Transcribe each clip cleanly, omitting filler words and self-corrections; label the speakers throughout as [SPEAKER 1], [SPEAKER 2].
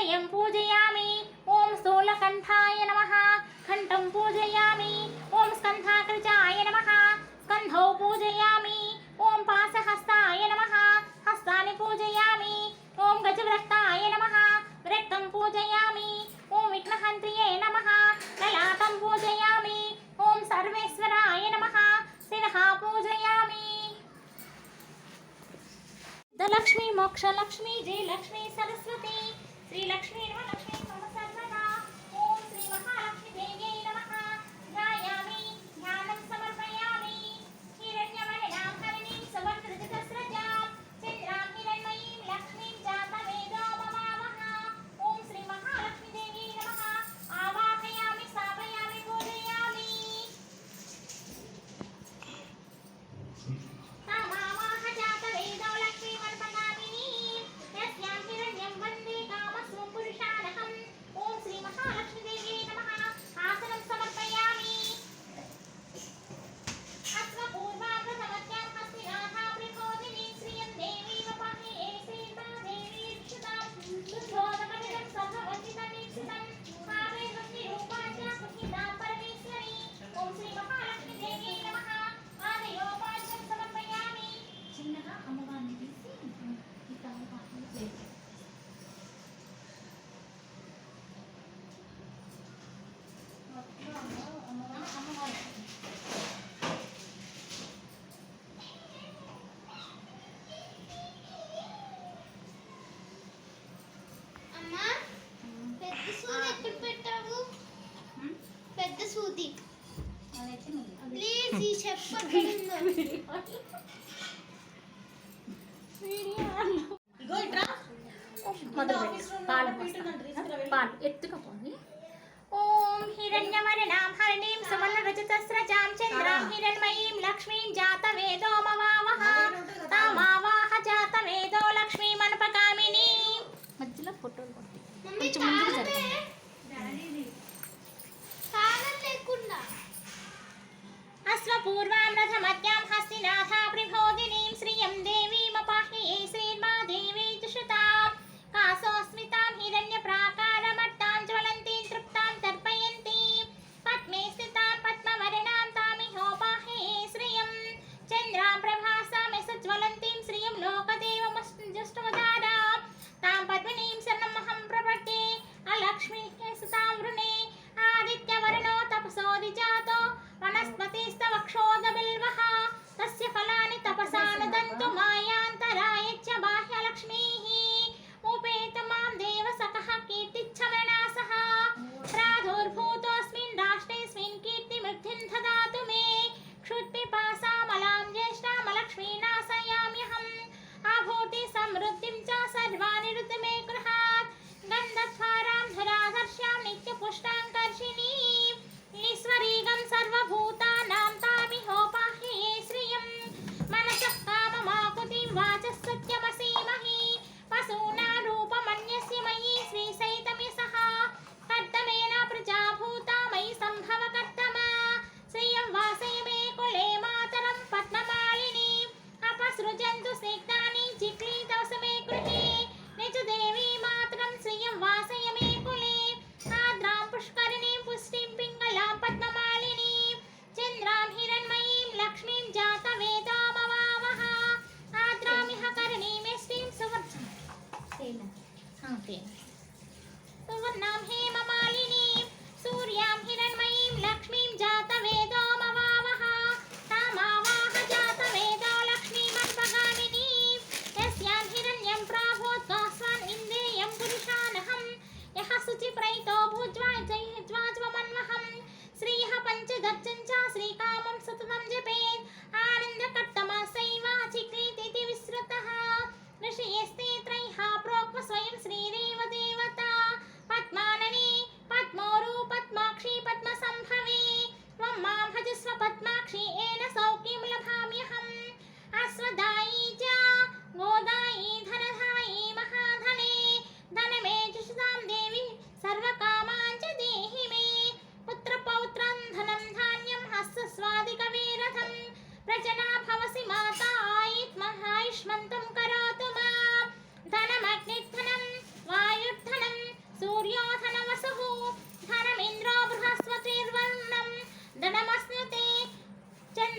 [SPEAKER 1] हृदयं पूजयामि। ओम स्थूलकण्ठाय नमः। कण्ठं पूजयामि। ओम स्कन्धाग्रजाय नमः। स्कन्धौ पूजयामि। ओम पाशहस्ताय नमः। हस्तानि पूजयामि। ओम गजवृत्ताय नमः। रक्तं पूजयामि। ओम विघ्नहन्त्रिये नमः। ललाटं पूजयामि। ओम सर्वेश्वराय नमः। शिरः पूजयामि। धनलक्ष्मी मोक्षलक्ष्मी जयलक्ष्मी सरस्वती श्रीलक्ष्मी नवलक्ष्मी मम सर्वदा। ओम श्री महालक्ष्मी देव्यै नमः। ध्यायामि ध्यानं समर्पयामि। हिरण्यवर्णां हरिणीं सुवर्णरजतस्रजां चन्द्रां हिरण्मयीं लक्ष्मीं जातवेदो ममावः। ओम श्री महालक्ष्मी देव्यै नमः। आवाहयामि स्थापयामि पूजयामि। तामावाह जातवेदो लक्ष्मीमर्पणामिनीं यस्यां हिरण्यं वन्दे कामस्वं पुरुषानहम्। ओम श्री महालक्ष्मी देव्यै नमः। आसनं समर्पयामि। अश्वपूर्वां प्रथमत्यां हस्तिनाथा प्रबोधिनीं श्रियं देवीं वपाहि श्रीमादेवी क्षुतां दुर्बोधमनिदं सर्ववचितमीप्सितं भावे भक्तिरूपां च कुहितां परमेश्वरी। ओम श्री महालक्ष्मी देव्यै नमः। आदयोपाद्यं समर्पयामि। చిన్నగా అమ్మవారిని తీసి ఈ తమలపాకులో వేయాలి.
[SPEAKER 2] అమ్మా పెద్ద సూది ఎక్కడ పెట్టావు? పెద్ద సూది ప్లీజ్ ఈ చెప్పండి.
[SPEAKER 1] ఇగో ఇట్రా పాలు ఎత్తుకపోయి. ఓం హిరణ్యవర్ణాం హరిణీం సువర్ణరజతస్రజాం చంద్రాం హిరణ్మయీం లక్ష్మీం జాతవేదో మమావహ. తామావాహ జాతవేదో లక్ష్మీమనుపగామిని. మధ్యలో ఫోటోలు కొట్టి కొంచెం ముందుకు జరగండి.
[SPEAKER 2] కాలం లేకుండా
[SPEAKER 1] అశ్వపూర్వాం రథమధ్యాం హస్తినాథా ప్రబోధినీం శ్రియం దేవీమపాహి శ్రీమాదేవీ తుషుతాం కాసోస్మితాం హిరణ్యప్రాకారమట్టాం జ్వలంతీం తృప్తాం తర్పయంతీం పద్మే స్థితాం పద్మవర్ణాం తామిహోపాహి శ్రియం చంద్రాం ప్రభాసామి సజ్వలంతీం శ్రియం లోకదేవమస్తుమదారాం తాం పద్మినీం శరణమహం ప్రపద్యే అలక్ష్మీ సుతాం వృణే ఆదిత్యవర్ణో తపసోదిజాతో వనస్పతిస్తవక్షోదబిల్వః తస్య ఫలాని తపసానుదంతు మాయాంతరాయ చ బాహ్యలక్ష్మీః ఉపేతమాం దేవసకః కీర్తిచ్చమరణాసః ప్రాదుర్భూతోऽస్మిన్ రాష్ట్రేऽస్మిన్ కీర్తిమృద్ధిం దదాతు మే క్షుత్పిపాసామలాం జ్యేష్ఠామలక్ష్మీనాశయామ్యహం ఆభూతి సమృద్ధిం చ సర్వాణి ఋతు మే గృహాత్ గంధద్వారాం ధరాధర్ష్యాం నిత్యపుష్టాంకర్షిణీం ఈశ్వరీగం సర్వభూతానాం తామిహోపాహి శ్రియం మనసః కామమాకుతిం వాచ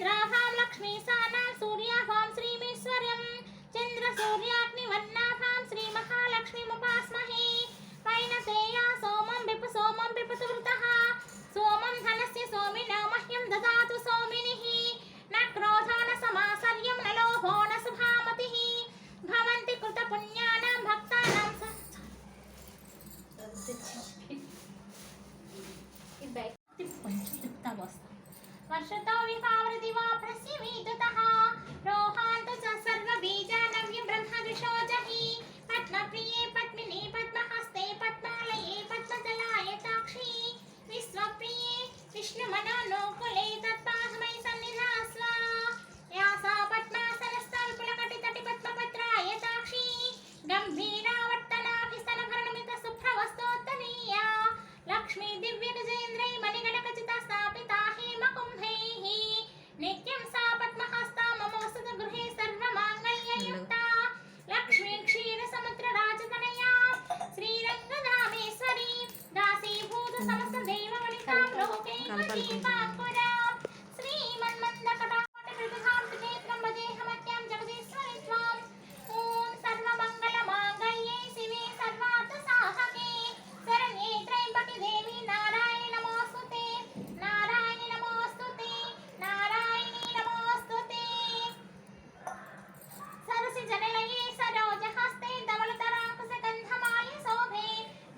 [SPEAKER 1] नेत्राभां लक्ष्मीसानां सूर्याभां श्रीमीश्वर्यं चन्द्रसूर्याग्निवर्णाभां श्रीमहालक्ष्मीमुपास्महे वैनतेया सोमं विपतु वृतः सोमं धनस्य सोमिनो मह्यं ददातु सोमिनिः न क्रोधो न समासर्यं न लोभो न शुभामतिः भवन्ति कृतपुण्यानां भक्तानां वर्षतो विभावृतिवा प्रसीवितुतः रोहान्तु च सर्वबीजानव्यं ब्रह्मदृशो जहि पद्मप्रिये पद्मिनी पद्महस्ते पद्मालये पद्मदलायताक्षी विश्वप्रिये विष्णुमनोनुकूले तत्पादमयि सन्निधास्व या सा पद्मासनस्था विपुलकटितटी पद्मपत्रायताक्षी गम्भीरावर्तनाभिस्तनभरणमितशुभ्रवस्तोत्तरीया लक्ष्मी दिव्यगजेन्द्रै मणिगणखचिता स्थापिता हेमकुम्भैः नित्यं सा पद्महस्ता मम वसतगृहे सर्वमाङ्गल्ययुक्ता लक्ष्मी क्षीरसमुद्रराजतनया श्रीरङ्गधामेश्वरी दासीभूत समस्तदेववनितां लोकैकदीपाङ्कुरां श्रीमन्मन्दकटाटकृतधां त्रिनेत्रं वदेहमत्यां जगदीश्वरि त्वाम् ॐ सर्वमङ्गलमाङ्गल्ये शिवे सर्वार्थसाधके शरण्ये त्र्यम्बके देवी नारायणी नमोऽस्तुते नारायणी नमोऽस्तुते नारायणी नमोऽस्तुते सरसिजनलये सरोजहस्ते धवलतराङ्कुशगन्धमाल्य शोभे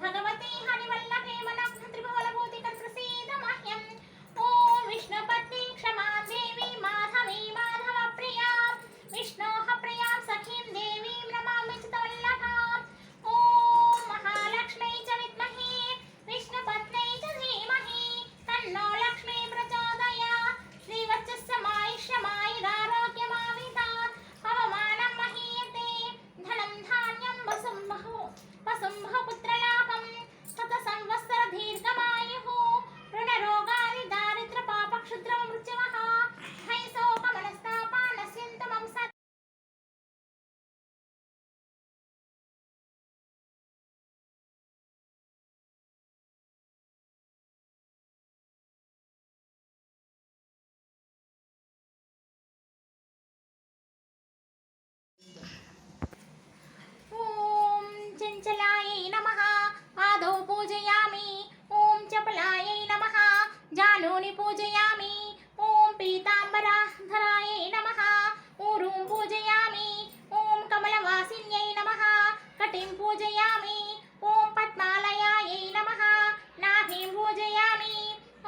[SPEAKER 1] भगवती हरिवल्लभे मनःत्रिभुवनभूतिकरप्रसीद मह्यम् ॐ विष्णुपत्नी क्षमा देवी माधवी माधवप्रिया विष्णोः प्रियां सखीं देवीं नमामि चितवल्लभाम् ॐ महालक्ष्मै च विद्महे विष्णुपत्न्यै च धीमहि तन्नो लक्ष्मी प्रचोदयात् श्रीवत्सस्य मायुष्यमायुरारोग्यमावितात् पवमानं महीयते धनं धान्यं वसुम्भपुत्रलाभं शतसंवत्सरदीर्घमायुः ऋणरोगादिदारिद्र्यपापक्षुद्रमृत्युवः हैशोकमनस्तापा नश्यन्तमं सत् ॐ चञ्चलायै नमः पादौ पूजयामि ॐ चपलायै नमः जानूनि पूजयामि ॐ पीताम्बरधरायै नमः ऊरुं पूजयामि ॐ कमलवासिन्यै नमः कटिं पूजयामि ॐ पद्मालयायै नमः नाभिं पूजयामि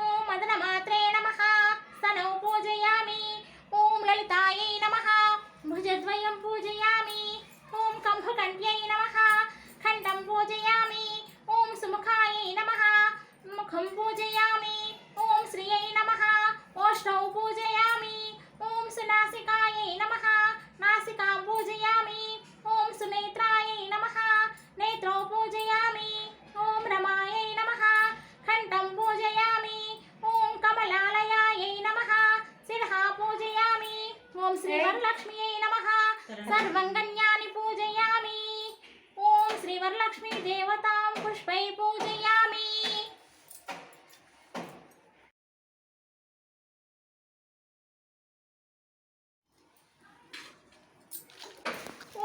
[SPEAKER 1] ॐ मदनमात्रे नमः स्तनौ पूजयामि ॐ ललितायै नमः भुजद्वयं पूजयामि ॐ कम्भकण्ठ्यै नमः खण्डं पूजयामि ॐ सुमुखायै नमः मुखं पूजयामि ॐ श्रियै नमः ओष्ठौ पूजयामि ॐ सुनासिकायै नमः नासिकां पूजयामि ॐ सुनेत्रायै नमः नेत्रौ पूजयामि ॐ रमायै नमः कण्ठं पूजयामि ॐ कमलालयायै नमः शिरः पूजयामि ॐ श्रीवरलक्ष्म्यै नमः सर्वङ्गन्यानि पूजयामि ॐ श्रीवरलक्ष्मी देवतां पुष्पै पूजयामि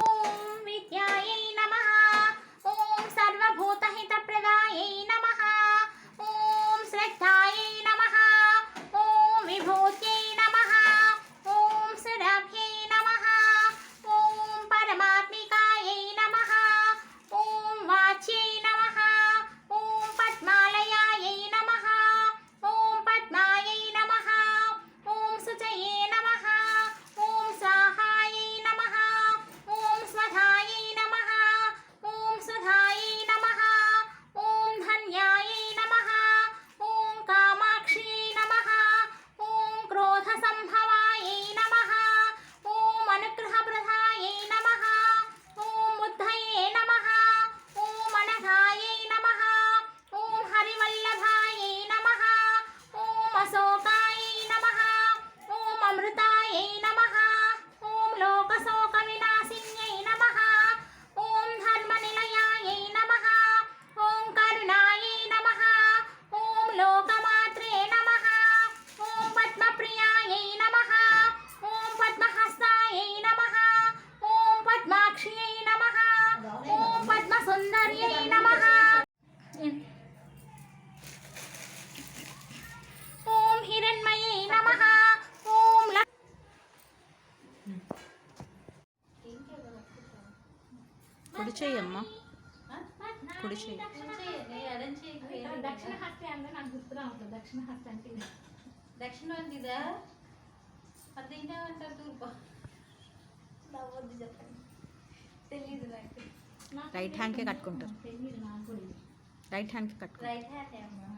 [SPEAKER 1] ॐ विद्यायै नमः ॐ सर्वभूतहितप्रदायै नमः ॐ श्रद्धायै नमः ॐ विभूत्यै नमः ॐ सुरभ्यै नमः ॐ परमात्मिकायै नमः ॐ वाच्यै नमः ॐ
[SPEAKER 3] కుడి చెయ్యమ్మా కుడి చెయ్యి
[SPEAKER 1] దక్షిణ హస్తి అంటే నాకు గుర్తు రావట్లేదు. దక్షిణ హస్తి అంటే ఇది.
[SPEAKER 4] దక్షిణ ఇదా అది ఇంకా అంటారు తూర్పు
[SPEAKER 2] నవ్వొద్దు చెప్పండి.
[SPEAKER 4] తెలీదు నాకు.
[SPEAKER 1] నాకు
[SPEAKER 3] రైట్ హ్యాండ్కే కట్టుకుంటారు.
[SPEAKER 1] తెలియదు నాకు కూడా ఇది.
[SPEAKER 3] రైట్ హ్యాండ్కి కట్టుకుంటారు.
[SPEAKER 4] రైట్ హ్యాండ్ అమ్మా.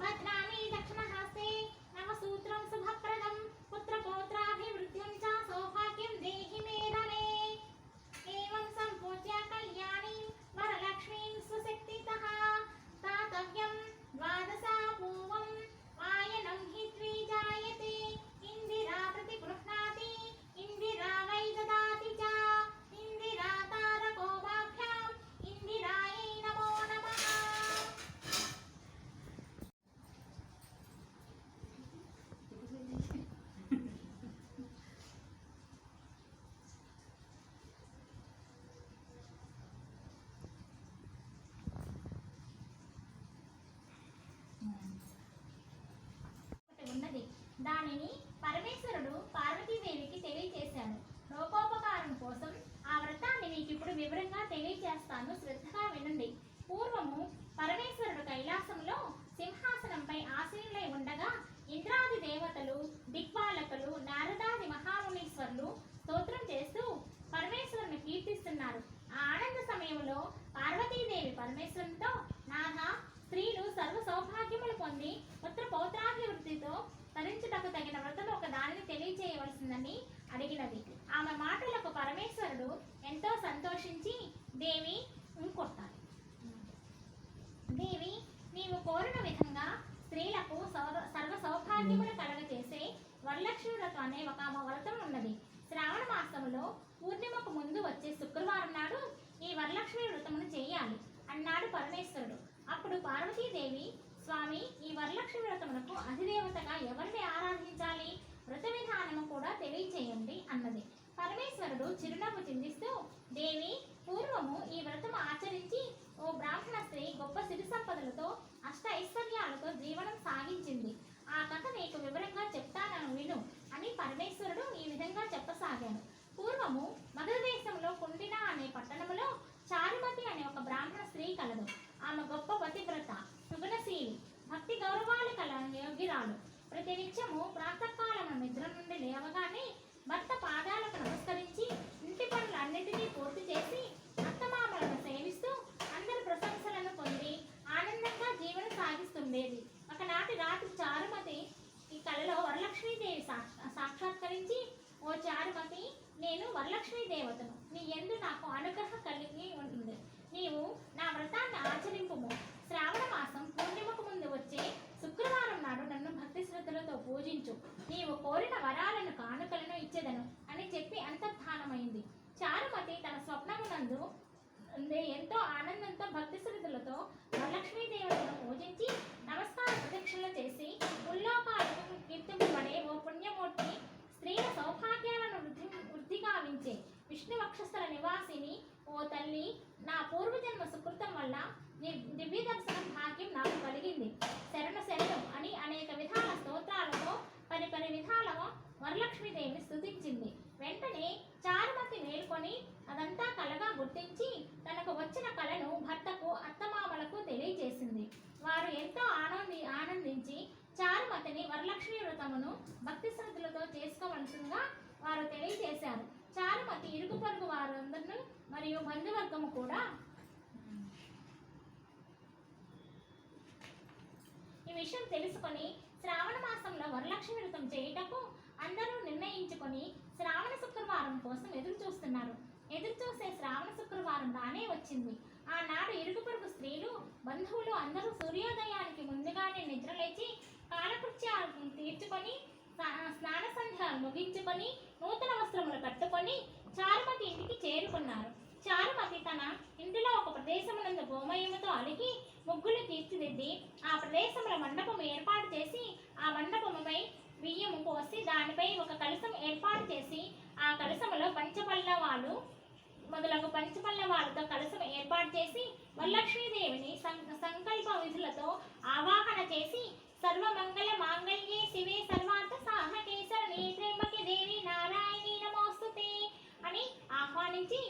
[SPEAKER 1] భద్రాణి దక్షిణహస్తే నవసూత్రం శుభప్రదం పుత్రపౌత్రాభివృద్ధిం చ సౌభాగ్యం దేహి మే రమే. ఏవం సంపూజ్య కళ్యాణీం వరలక్ష్మీం సుశక్తితః దాతవ్యం ద్వాదశా పూవం వాయనం హి ద్విజాయతే. ఇందిరా ప్రతిగృహ్ణాతి ఇందిరా వై దదాతి చ ఇందిరా తారకోపాభ్యాం ఇందిరాయై నమో నమః. ఉన్నది. దానిని పరమేశ్వరుడు పార్వతీదేవికి తెలియచేశాడు. లోకోపకారం కోసం ఆ వ్రతాన్ని మీకు ఇప్పుడు వివరంగా తెలియచేస్తాను, శ్రద్ధగా వినండి. పూర్వము పరమేశ్వరుడు కైలాసంలో సింహాసనంపై ఆసీనులై ఉండగా ఇంద్రాది దేవతలు, దిక్పాలకులు, నారదాది మహామునీశ్వరులు స్తోత్రం చేస్తూ పరమేశ్వరుని కీర్తిస్తున్నారు. ఆ ఆనంద సమయంలో పార్వతీదేవి పరమేశ్వరునితో, నాథ, స్త్రీలు సర్వ సౌభాగ్యములు పొంది పుత్ర పౌత్రాభివృద్ధితో తరించుటకు తగిన వ్రతము ఒక దానిని తెలియచేయవలసిందని అడిగినది. ఆమె మాటలకు పరమేశ్వరుడు ఎంతో సంతోషించి, దేవి కొట్టాలి. దేవి, నీవు కోరిన విధంగా స్త్రీలకు సర్వ సౌభాగ్యములు కలగచేసే వరలక్ష్మి వ్రతం అనే ఒక వ్రతం ఉన్నది. శ్రావణ మాసంలో పూర్ణిమకు ముందు వచ్చే శుక్రవారం నాడు ఈ వరలక్ష్మి వ్రతమును చేయాలి అన్నాడు పరమేశ్వరుడు. అప్పుడు పార్వతీదేవి, స్వామి, ఈ వరలక్ష్మి వ్రతమునకు అధిదేవతగా ఎవరిని ఆరాధించాలి, వ్రత విధానము కూడా తెలియచేయండి అన్నది. పరమేశ్వరుడు చిరునవ్వు చిందిస్తూ, దేవి, పూర్వము ఈ వ్రతము ఆచరించి ఓ బ్రాహ్మణ స్త్రీ గొప్ప సిరి సంపదలతో అష్ట ఐశ్వర్యాలతో జీవనం సాగించింది. ఆ కథ నీకు వివరంగా చెప్తానను విను అని పరమేశ్వరుడు ఈ విధంగా చెప్పసాగాడు. పూర్వము మగధ దేశంలో కుండిన అనే పట్టణములో చారుమతి అనే ఒక బ్రాహ్మణ స్త్రీ కలదు. ఆమె గొప్ప పతివ్రత, సుగుణశీలి, భక్తి గౌరవాలు కల యోగిరాలు. ప్రతినిత్యము ప్రాతకాలము నిద్ర నుండి లేవగానే భర్త పాదాలకు నమస్కరించి ఇంటి పనులన్నిటినీ పూర్తి చేసి అత్తమామలను సేవిస్తూ అందరి ప్రశంసలను పొంది ఆనందంగా జీవనం సాగిస్తుండేది. ఒకనాటి రాత్రి చారుమతి ఈ కలలో వరలక్ష్మీదేవి సాక్షాత్కరించి, ఓ చారుమతి, నేను వరలక్ష్మీ దేవతను. నీ యందు నాకు అనుగ్రహం కలిగి ఉంటుంది. నీవు నా వ్రతాన్ని ఆచరింపుము. శ్రావణ మాసం పూర్ణిమకు ముందు వచ్చే శుక్రవారం నాడు నన్ను భక్తి శ్రద్ధలతో పూజించు. నీవు కోరిన వరాలను కానుకలను ఇచ్చేదను అని చెప్పి అంతర్ధానమైంది. చారుమతి తన స్వప్నమునందు ఎంతో ఆనందంతో భక్తి శ్రద్ధలతో వరలక్ష్మీ దేవతను పూజించి నమస్కార ప్రదక్షిణలు చేసి ముల్లోకాలకు కీర్తింపబడే ఓ పుణ్యమూర్తి, స్త్రీల సౌభాగ్యాలను వృద్ధి గావించే విష్ణు వక్షస్థల నివాసిని ఓ తల్లి, నా పూర్వజన్మ సుకృతం వల్ల దివ్య దర్శనం భాగ్యం నాకు కలిగింది. శరణు శరణు అని అనేక విధాల స్తోత్రాలతో పరిపరి విధాల వరలక్ష్మీదేవిని స్తుతించింది. వెంటనే చారుమతి మేల్కొని అదంతా కలగా గుర్తించి తనకు వచ్చిన కలను భర్తకు, అత్తమామలకు తెలియజేసింది. వారు ఎంతో ఆనందించి చారుమతిని వరలక్ష్మి వ్రతమును భక్తి శ్రద్ధలతో చేసుకోవలసిందిగా వారు తెలియజేశారు. చారుమతి ఇరుగు పొరుగు వారందరూ మరియు బంధువర్గము కూడా ఈ విషయం తెలుసుకొని శ్రావణ మాసంలో వరలక్ష్మి వ్రతం చేయుటకు అందరూ నిర్ణయించుకొని శ్రావణ శుక్రవారం కోసం ఎదురు చూస్తున్నారు. ఎదురు చూసే శ్రావణ శుక్రవారం రానే వచ్చింది. ఆనాడు ఇరుగు పొరుగు స్త్రీలు, బంధువులు అందరూ సూర్యోదయానికి ముందుగానే నిద్రలేచి కాలకృత్యాలను తీర్చుకొని స్నాన సంధ్యాలు ముగించుకొని నూతన వస్త్రములు కట్టుకొని చారుమతి ఇంటికి చేరుకున్నారు. చారుమతి తన ఇంటిలో ఒక ప్రదేశమునందు గోమయముతో అలికి ముగ్గులు తీర్చిదిద్ది ఆ ప్రదేశంలో మండపం ఏర్పాటు చేసి ఆ మండపముపై బియ్యము పోసి దానిపై ఒక కలశం ఏర్పాటు చేసి ఆ కలశములో పంచపల్లవాలు మొదలగు పంచపల్లవాలతో కలశం ఏర్పాటు చేసి వరలక్ష్మీదేవిని సంకల్ప విధులతో ఆవాహన చేసి సర్వమంగళ మాంగళ్యే శివే సర్వార్థ సాధకే శరణే త్ర్యంబకే దేవి నారాయణీ నమోస్తుతే అని ఆహ్వానించి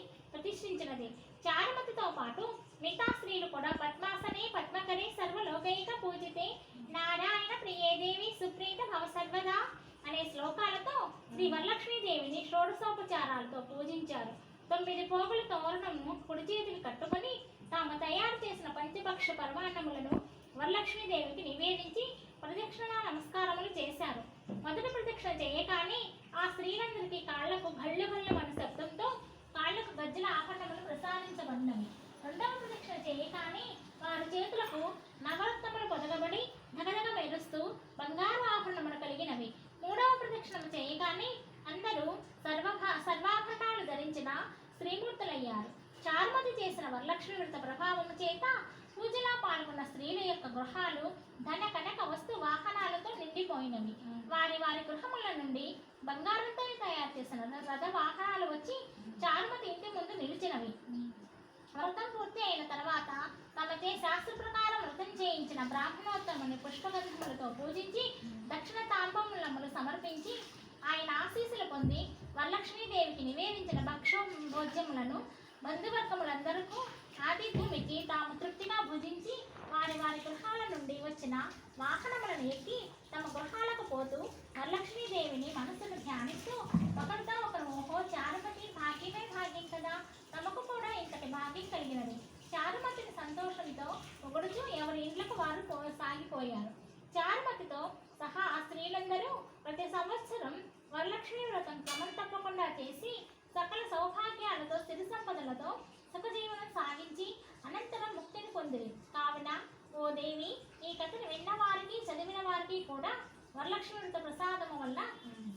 [SPEAKER 1] అనే శ్లోకాలతో శ్రీ వరలక్ష్మీదేవిని షోడశోపచారాలతో పూజించారు. 9 పోగుల తోరణము కుడి చేతికి కట్టుకొని తాము తయారు చేసిన పంచపక్ష పరమాన్నములను వరలక్ష్మీదేవికి నివేదించి ప్రదక్షిణ నమస్కారములు చేశారు. మొదటి ప్రదక్షిణ చేయగానే ఆ స్త్రీలందరికీ కాళ్లకు గళ్ళు గళ్ళు మన శబ్దంతో కాళ్లకు గజ్జల ఆభరణములు ప్రసాదించబడినవి. రెండవ ప్రదక్షిణ చేయగానే వారి చేతులకు నవరత్నములు పొదగబడి ధగధగ మెరుస్తూ బంగారు ఆభరణములు కలిగినవి. మూడవ ప్రదక్షిణము చేయగానే అందరూ సర్వాభరణాలు ధరించిన శ్రీమూర్తులయ్యారు. చారుమతి చేసిన వరలక్ష్మి వ్రత ప్రభావము చేత పూజలో పాల్గొన్న స్త్రీల యొక్క గృహాలు ధన కనక వస్తు వాహనాలతో నిండిపోయినవి. వారి వారి గృహముల నుండి బంగారంతో తయారు చేసిన రథ వాహనాలు వచ్చి చారుమతి ఇంటి ముందు నిలిచినవి. వ్రతం పూర్తి అయిన తర్వాత తమచే శాస్త్ర ప్రకారం వ్రతం చేయించిన బ్రాహ్మణోత్తముని పుష్పగంధములతో పూజించి దక్షిణ తాంబూలములు సమర్పించి ఆయన ఆశీస్సులు పొంది వరలక్ష్మీదేవికి నివేదించిన భోజ్యములను బంధువర్గములందరికీ ఆతిథ్యమిచ్చి తాము తృప్తిగా భుజించి వారి వారి గృహాల నుండి వచ్చిన వాహనములను ఎక్కి తమ గృహాలకు పోతూ వరలక్ష్మీదేవిని మనసును ధ్యానిస్తూ ఒకరితో ఒకరు ఓహో చారుమతి భాగ్యమే భాగ్యం కదా, తమకు కూడా ఇంతటి భాగ్యం కలిగినది. చారుమతిని సంతోషంతో పొగడుచూ ఎవరి ఇండ్లకు వారు సాగిపోయారు. చారుమతితో సహా ఆ స్త్రీలందరూ ప్రతి సంవత్సరం వరలక్ష్మీ వ్రతం క్రమం తప్పకుండా చేసి సకల సౌభాగ్యాలతో సిరి సంపదలతో సుఖజీవనం సాగించి అనంతరం ముక్తిని పొందిరి. కావున ఓ దేవి, ఈ కథను విన్నవారికి చదివిన వారికి కూడా వరలక్ష్మి వ్రత ప్రసాదము వల్ల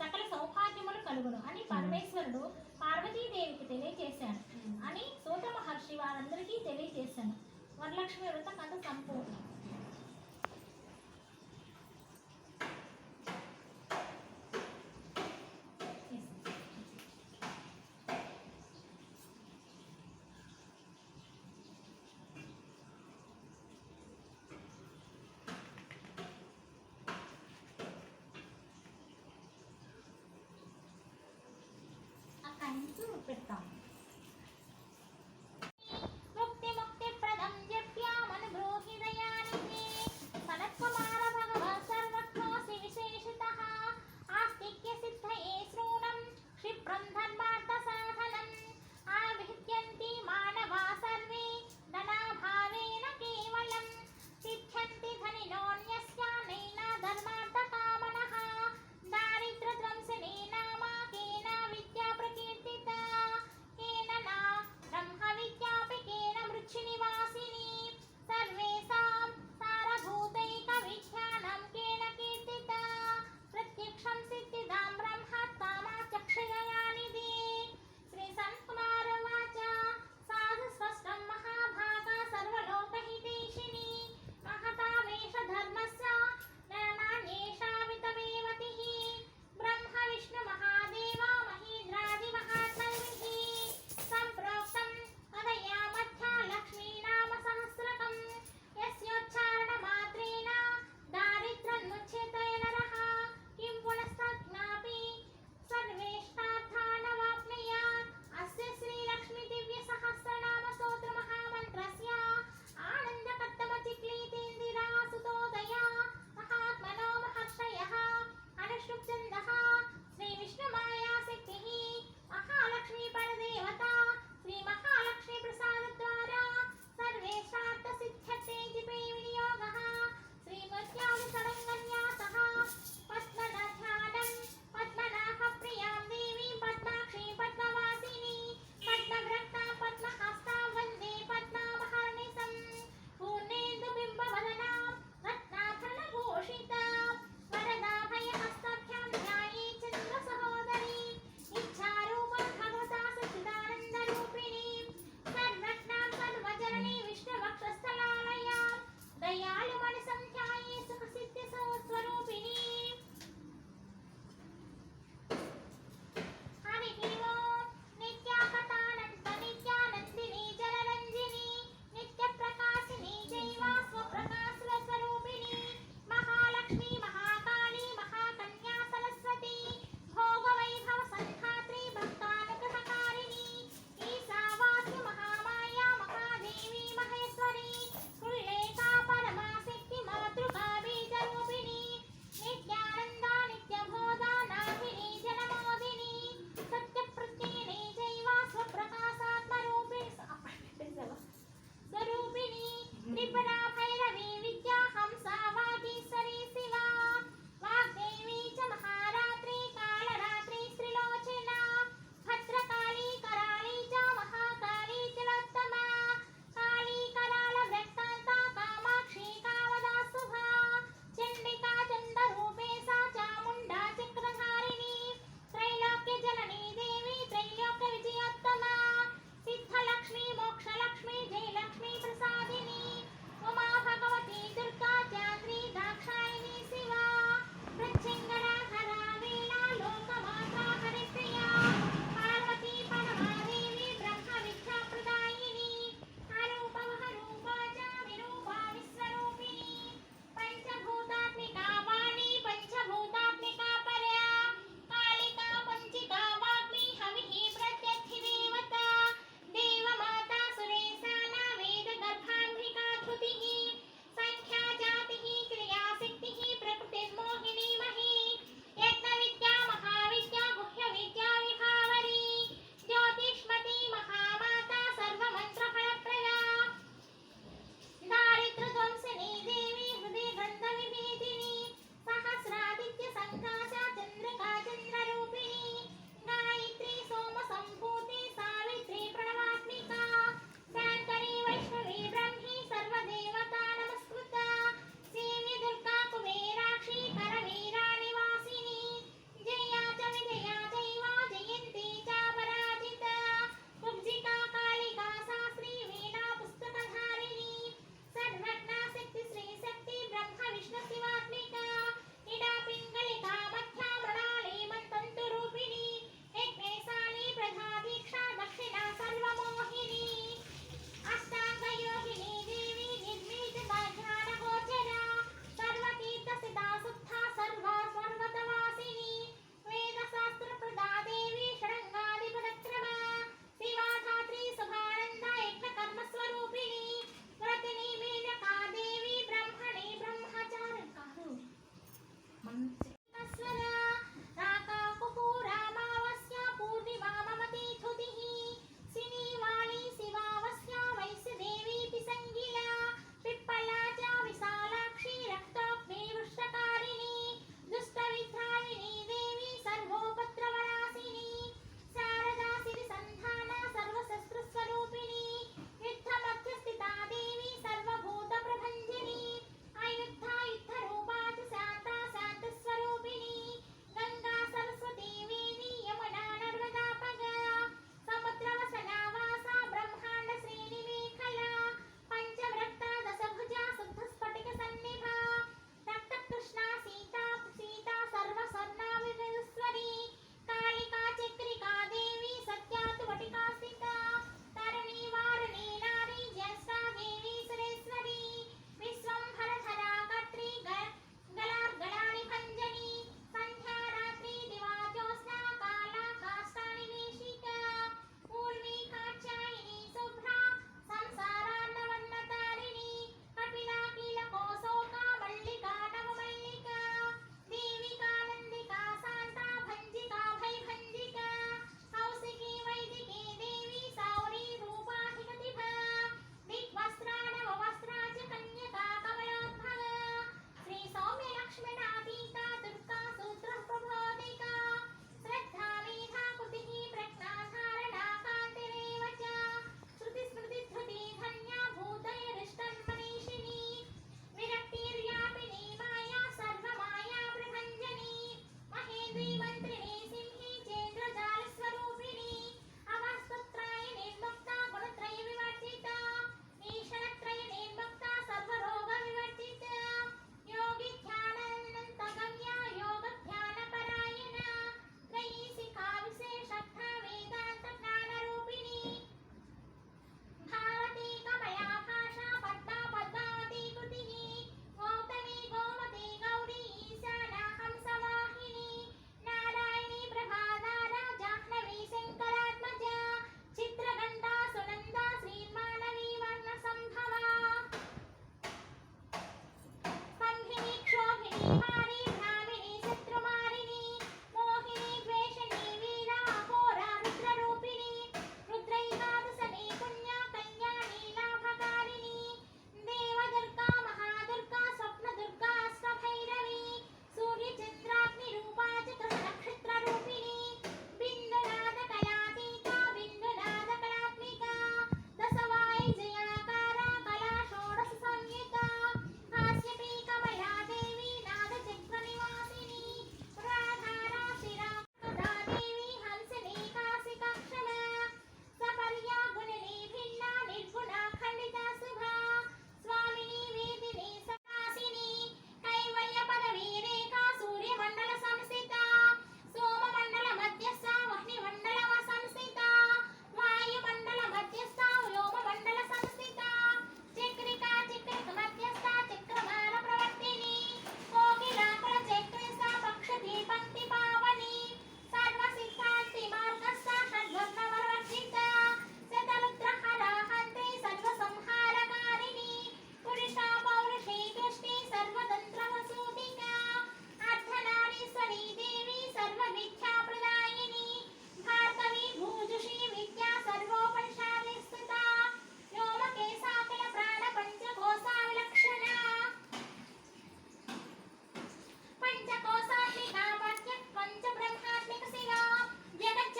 [SPEAKER 1] సకల సౌభాగ్యములు కలుగును అని పరమేశ్వరుడు పార్వతీదేవికి తెలియజేశాడు అని సూత మహర్షి వారందరికీ తెలియజేశాను. వరలక్ష్మి వ్రత కథ సంపూర్ణం. పెడతాం. ముక్తి ముక్తి ప్రదం జప్యామను బ్రూహి దయానిధి సనత్కుమార భగవత్ సర్వజ్ఞోసి విశేషితః ఆస్తిక్య సిద్ధయే శ్రూణం క్షిప్రం ధర్మార్థ సాధనం ఆవిహ్యంతి మానవా సర్వే ధనాభావేన కేవలం సిద్ధ్యంతి ధనినోన్యస్యానేన ధర్మార్థ కామనః దారిద్ర్య ధ్వంసనే నామాకేన విద్యా ప్రకీర్తిత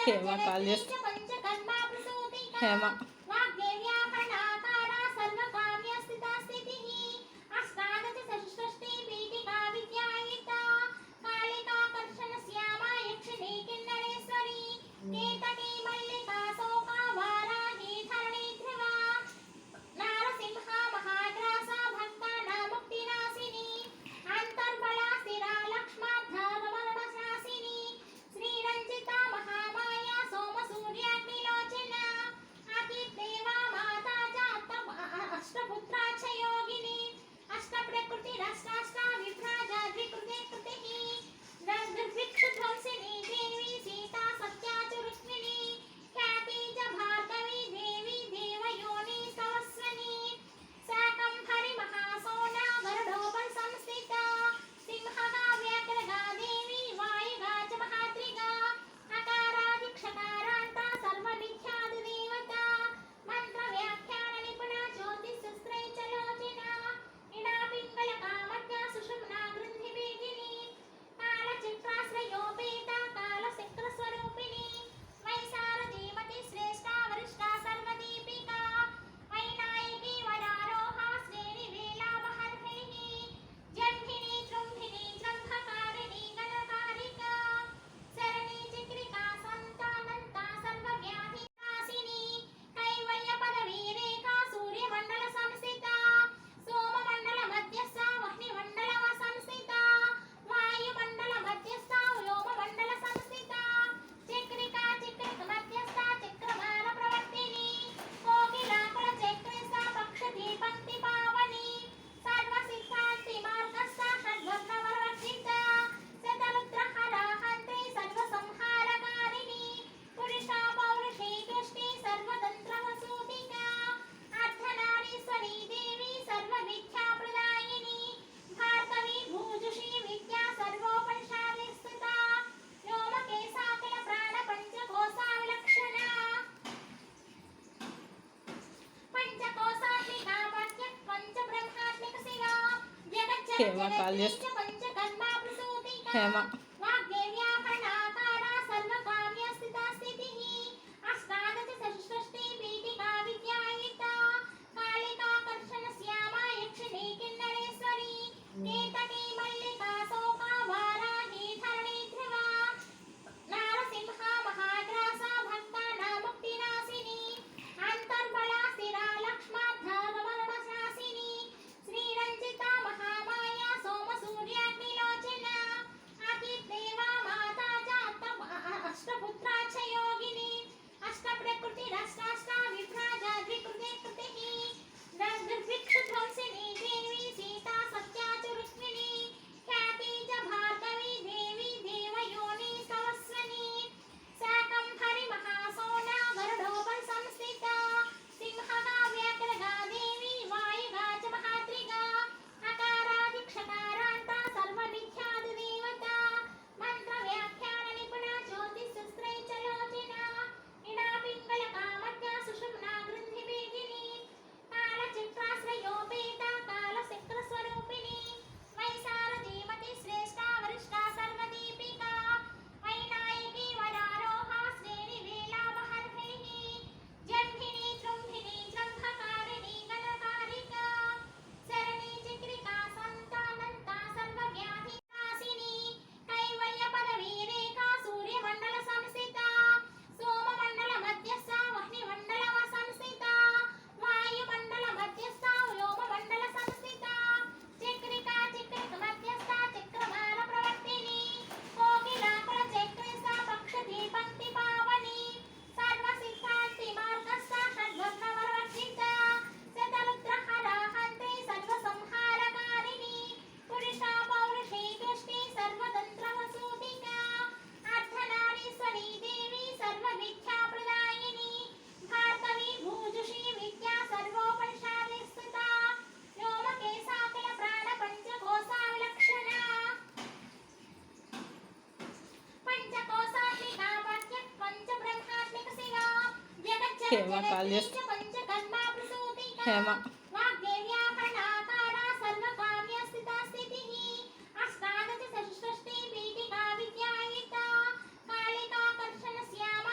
[SPEAKER 3] హేమ కాల్ చేస్తా. హేమ హేమ కాల్ చేస్తా. హేమ హేమ కాల్ చేస్తా. హేమ
[SPEAKER 1] అష్టాదశ షష్ఠి పీఠికా విద్యాయుక్త కాళికాకర్షణ శ్యామ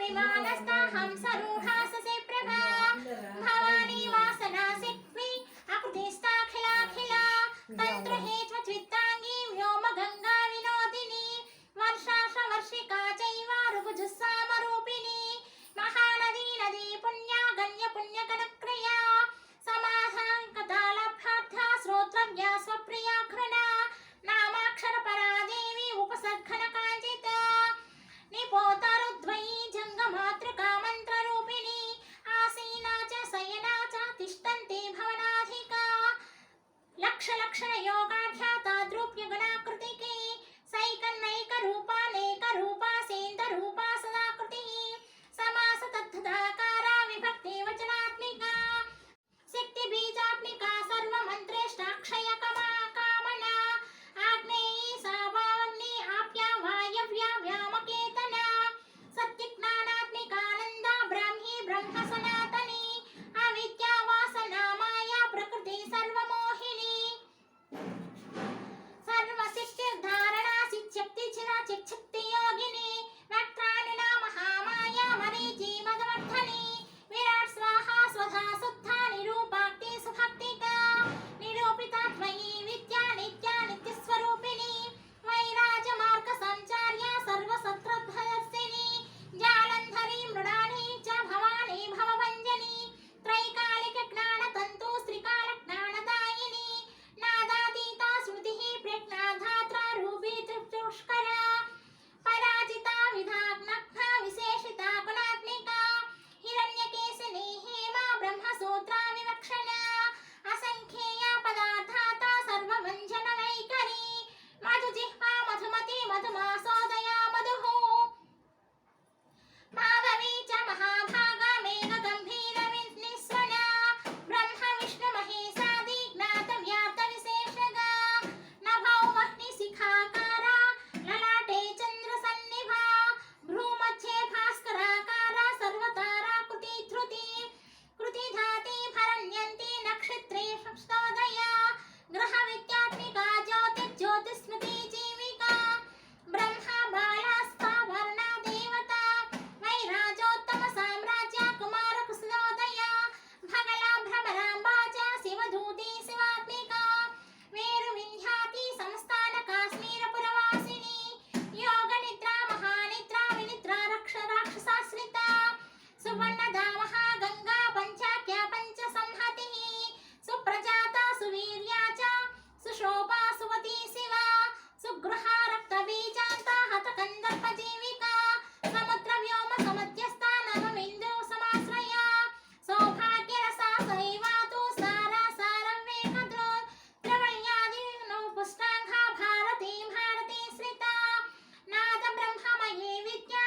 [SPEAKER 1] विमानस्था हंसरूढा ससे प्रभा भवानी वासना सिक्वी अकृतिस्थाखिलाखिला तन्त्रहेत्वत्वित्ताङ्गी व्योम गंगा विनोदिनी वर्षाशवर्षिका चैव ऋभुजुस्सामरूपिणी महानदी नदी पुण्या गण्य पुण्यगणक्रिया समाधानकतालभ्यार्था श्रोत्रव्या स्वप्रिया घृणा नामाक्षरपरा देवी उपसर्गन काञ्चिता निपोतरुद्वयी जङ्गमातृका मन्त्ररूपिणी आसीना च शयना च तिष्ठन्ति भवनाधिका लक्षलक्षणयोगाढ्या ताद्रूप्यगुणाकृतिकी सैकन्नैकरूपा सेन्दरूपा सदाकृतिः समासतद्धदाकारा विभक्ति वचनात्मिका शक्तिबीजात्मिका सर्वमन्त्रेष्टाक्षयकमा कामना आग्नेयी सावावन्नी आप्या वायव्या व्यामकेतना सत्यज्ञानात्मिकानन्दा ब्राह्मी ब्रह्म सनातनी अविद्या वासना माया प्रकृति सर्वमोहिनी सर्वसिद्धिर्धारणा सिद्ध्यक्तिचिरा चिच्छक्ति योगिनी वक्त्राणिना महामाया मरीचि मदवर्धनी विराट स्वाहा स्वधा शुद्धा निरूपाक्ति सुभक्तिका निरूपिता त्वयि विद्या नित्या नित्यस्वरूपिणी वैराजमार्ग संचार्या सर्वसत्रधर्षिणी जालन्धरी मृडानी च भवानी भवभञ्जनी त्रैकालिक ज्ञानतन्तु श्रीकाल ज्ञानदायिनी नादातीता स्मृतिः प्रज्ञाधात्रा रूपी त्रिपुष्करा पराजिता विधाग्नग्ना विशेषिता गुणात्मिका हिरण्यकेशिनी हेमा ब्रह्मसूत्रा विवक्षणा असंख्येया पदार्थाता सर्वमञ्जनवैकरी मधुजिह्वा मधुमती मधुमासोदया मधुः माधवी च महाभागा मेघगम्भीरनिस्वना ब्रह्म विष्णु महेशादि ज्ञातव्याप्तविशेषगा नभौ वह्निशिखाकारा ललाटे चन्द्रसन्निभा भ्रूमध्ये भास्कराकारा सर्वताराकृति धृति कृतिधाति भरण्यन्ति नक्षत्रे संस्तोदया ग्रहविद्यात्मिका ज्योतिस्मृति जीविका ब्रह्मा बालास्था वर्णा देवता वैराजोत्तम साम्राज्य कुमार कुसलोदया भगला भ्रमराम्बा च शिवधूती शिवात्मिका मेरु विन्ध्याति संस्थान काश्मीर पुरवासिनी योग निद्रा महानिद्रा विनिद्रा राक्षसाश्रिता सुवर्णदा महागंगा पंचाख्या पंच संहतिः सुप्रजाता सुवीर्या च सुशोभा सुवती शिवा सुगृहा रक्तबीजान्ता हतकन्दर्प जीविका समुद्र व्योम समुद्यस्था नवमिन्दु समाश्रया सौभाग्यरसा सैवातु सारा सारवेकद्रो त्रवण्यादि पुष्टाङ्गा भारती श्रिता नाद ब्रह्ममयी विद्या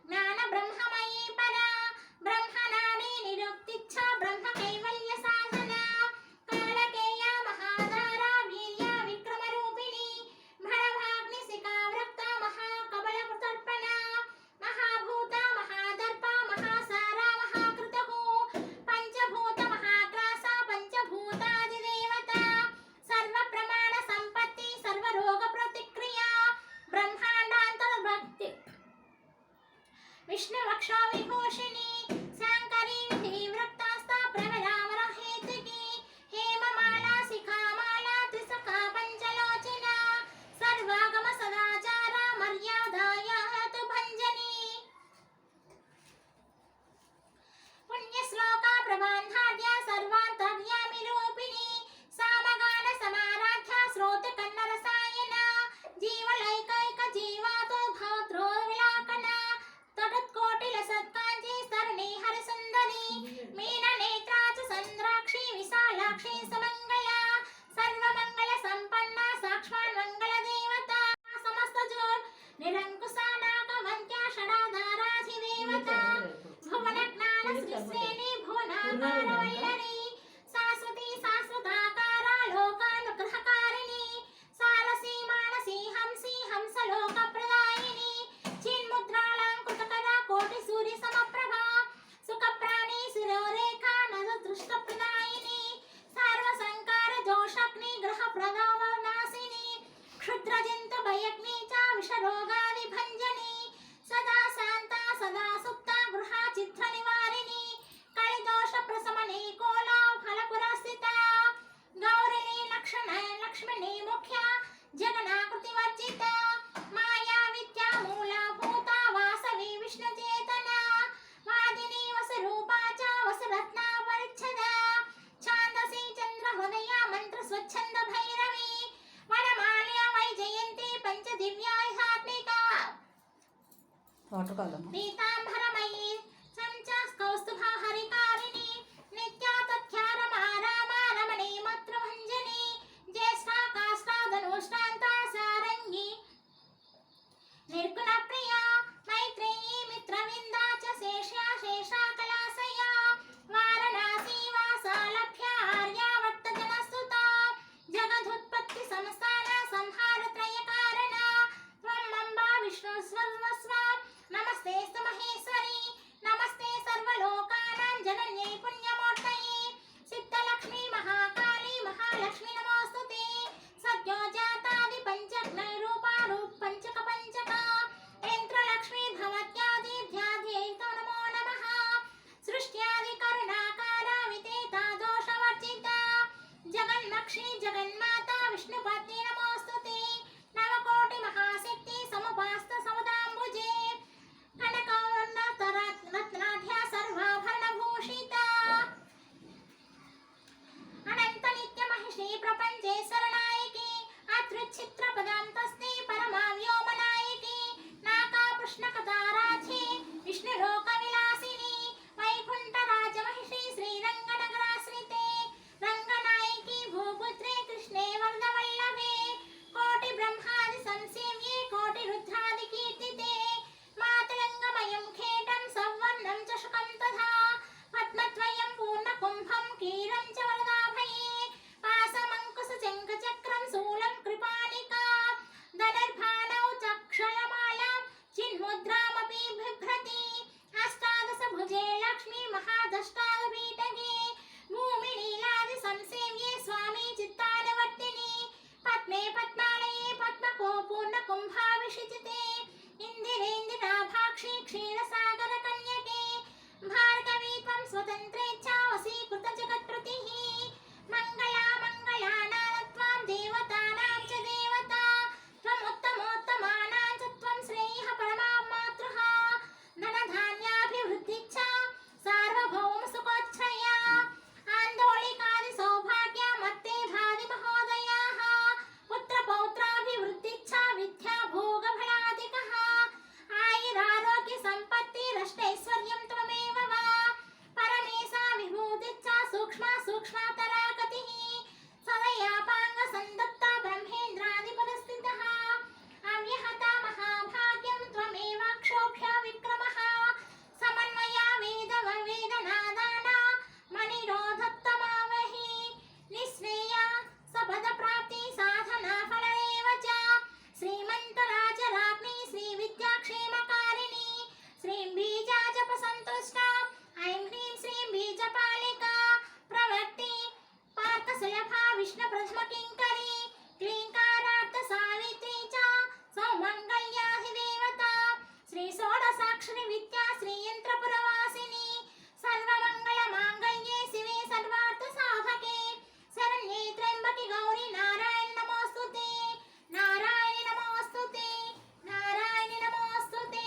[SPEAKER 1] ज्ञान ब्रह्ममयी परा ब्रह्मनाडी निरुक्तिच्छा ब्रह्म कैवल्य साधना कालकेया महाधारा वीर्या विक्रमरूपिणी भणभाग्निशिखा वृत्ता महाकबलतर्पणा महाभूता महादर्पा महासारा महाकृतः पंचभूत महाग्रासा पंचभूतादिदेवता सर्वप्रमाण संपत्ति सर्वरोग प्रतिक्रिया ब्रह्मांडांतर्भक्ति विष्णु वक्षो विभूषिणी शांकरी विधिवृत्तास्ता प्रभरामरहेतुकी हेममाला शिखामाला त्रिसखा पंचलोचना सर्वागम सदाचारा मर्यादाया हेतु भंजनी पुण्यश्लोका प्रबन्धाढ्या सर्वान्तर्यामि रूपिणी सामगान समाराध्या श्रोतकन्नरसायना जीवलैकैक जीवातो भवत्रो विलाकना तटत्कोटिलसत्काञ्ची
[SPEAKER 3] వాటర్ కాలము
[SPEAKER 1] పీతాంబరమయీ సంచాస్కౌస్తుభా హరికారిణి నిత్యా తథ్యారమారామారమణి మత్రుభంజని జ్యేష్ఠా కాష్టాదనుష్టాంతా సారంగి నిర్గుణ ప్రియా మైత్రేయీ మిత్రవిందా చ శేష్యా శేషా కళాసయా వారణాసీ వాసాలభ్య ఆర్యావర్త జనస్తుతా జగదుత్పత్తి సంస్థాన సంహార త్రయ కారణ త్వం అంబా విష్ణు స్వర్వస్వ నమస్తేస్తు మహేశ్వరి నమస్తే సర్వలోకానాం జనన్యై పుణ్యమూర్తయే సిద్ధలక్ష్మీ మహాకాళీ మహాలక్ష్మీ నమోస్తుతే సద్యో జాతాది పంచగ్నై రూపారూప్ పంచక పంచక యంత్రలక్ష్మీ భవత్యాదిధ్యాధ్యై తో నమో నమః సృష్ట్యాది కరుణాకార వితేతా దోషవర్జిత జగన్మక్షి జగన్మాతా విష్ణుపత్ని నమోస్తుతే నవకోటి మహాశక్తి సముపాస్త సముదాంబుజే కనకవర్ణత రత్నాఢ్య సర్వాభరణభూషిత అనంత నిత్య మహిషి ప్రపంచేశ్వర నాయకి అత్యుచ్చిత్ర పదాంతస్తే పరమా వ్యోమనాయకి నాకా కృష్ణకతారాధ్యే విష్ణులోక విలాసిని వైకుంఠ రాజమహిషి శ్రీరంగనగరాశ్రితే రంగనాయకి భూపుత్రే కృష్ణే వరదవల్లభే కోటి బ్రహ్మాది సంసేవ్యే కోటి రుద్రాది కీర్తితే మాతరంగమయం ఖేటం సవర్ణం చ శుకం తథా పద్మద్వయం పూర్ణకుంభం కీరం చ వరదాభయే పాసమంకుశ చక్రం శూలం కృపానికా ధనుర్భానౌ చక్షళమాలాం చిన్ముద్రామపి బిభ్రతి అష్టాదశ భుజే లక్ష్మీ మహాదష్టాదపీఠగే భూమి నీలాది సంసేవ్యే స్వామి చిత్తానువర్తిని పద్మే పద్మాలయే పద్మకో పూర్ణకుంభాభిషిచితే ఇందిరేందిరాభాక్షి క్షీరసాగర కన్యకే భార్గవీ త్వం స్వతంత్రేచ్ఛా వశీకృత జగత్ప్రతిః మంగళా మంగళానాం దేవతానాం చ దేవతా త్వముత్తమోత్తమానాం చ త్వం శ్రేయః పరమాం మాతృః ధనధాన్యాభివృద్ధిచ్చ సార్వభౌమ సుఖోచ్ఛ్రయా ఆందోళికాది సౌభాగ్య మత్తే భాది మహోదయాః పుత్రపౌత్రాభివృద్ధిచ్చ విద్యా భోగఫలాదికః ఆయురారోగ్య సంపత్తిరష్టైశ్వర్యం త్వమేవ వా పరమేశా విభూతిచ్చ సూక్ష్మా సూక్ష్మాతరా గతిః సదయాపాంగ సందత్త బ్రహ్మేంద్రాదిపదస్థితః అవ్యహత మహాభాగ్యం త్వమేవాక్షోభ్య విక్రమః సమన్వయా వేదనాదాన మణిరోధత్తమావహి నిశ్రేయ సపద ప్రాప్తి సాధనా ఫలరేవ చ శ్రీమంతరాజరాజ్ఞి శ్రీ విద్యాక్షేమకారిణి శ్రీం బీజా జప సంతుష్ట ఐం హ్రీం శ్రీం బీజపాలికా ప్రవక్తి పార్థసులభా విష్ణు ప్రథమ కింకరి క్లీంకారార్థ సావిత్రి చ సౌమంగళ్యాహి దేవత శ్రీ షోడసాక్షరి విద్యా శ్రీయంత్రపురవాసిని సర్వమంగళ మాంగళ్యే శివే సర్వార్థ సాధకే శరణ్యే త్ర్యంబకి గౌరీ నారాయణ నమోస్తుతే నారాయణి నమోస్తుతే నారాయణి నమోస్తుతే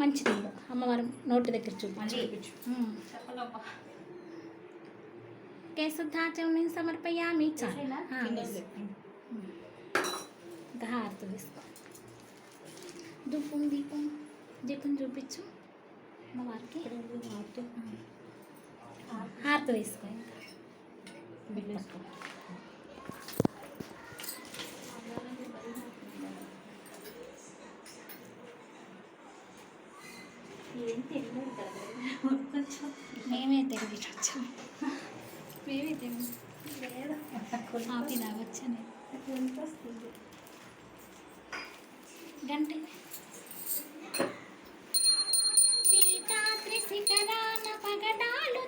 [SPEAKER 1] మంచిది అమ్మవారు నోటి దగ్గర చూపించు కేశుద్ధాచమని సమర్పయామి చాలు ఇంకా హారతి తీసుకో దీపం చూపించు అమ్మవారికి హారతి తీసుకో ఇంకా
[SPEAKER 4] ఏం తెలియదు కదా కొంచెం
[SPEAKER 1] మేమే తెలియచ్చు
[SPEAKER 4] మేమే తెలియదు
[SPEAKER 1] ఆపి రావచ్చని
[SPEAKER 4] ఎంత వస్తుంది
[SPEAKER 1] గంట సీతాద్రి శిఖరాన పగడాలు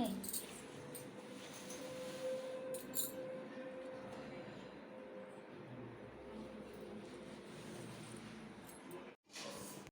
[SPEAKER 1] ఉన్నాయి.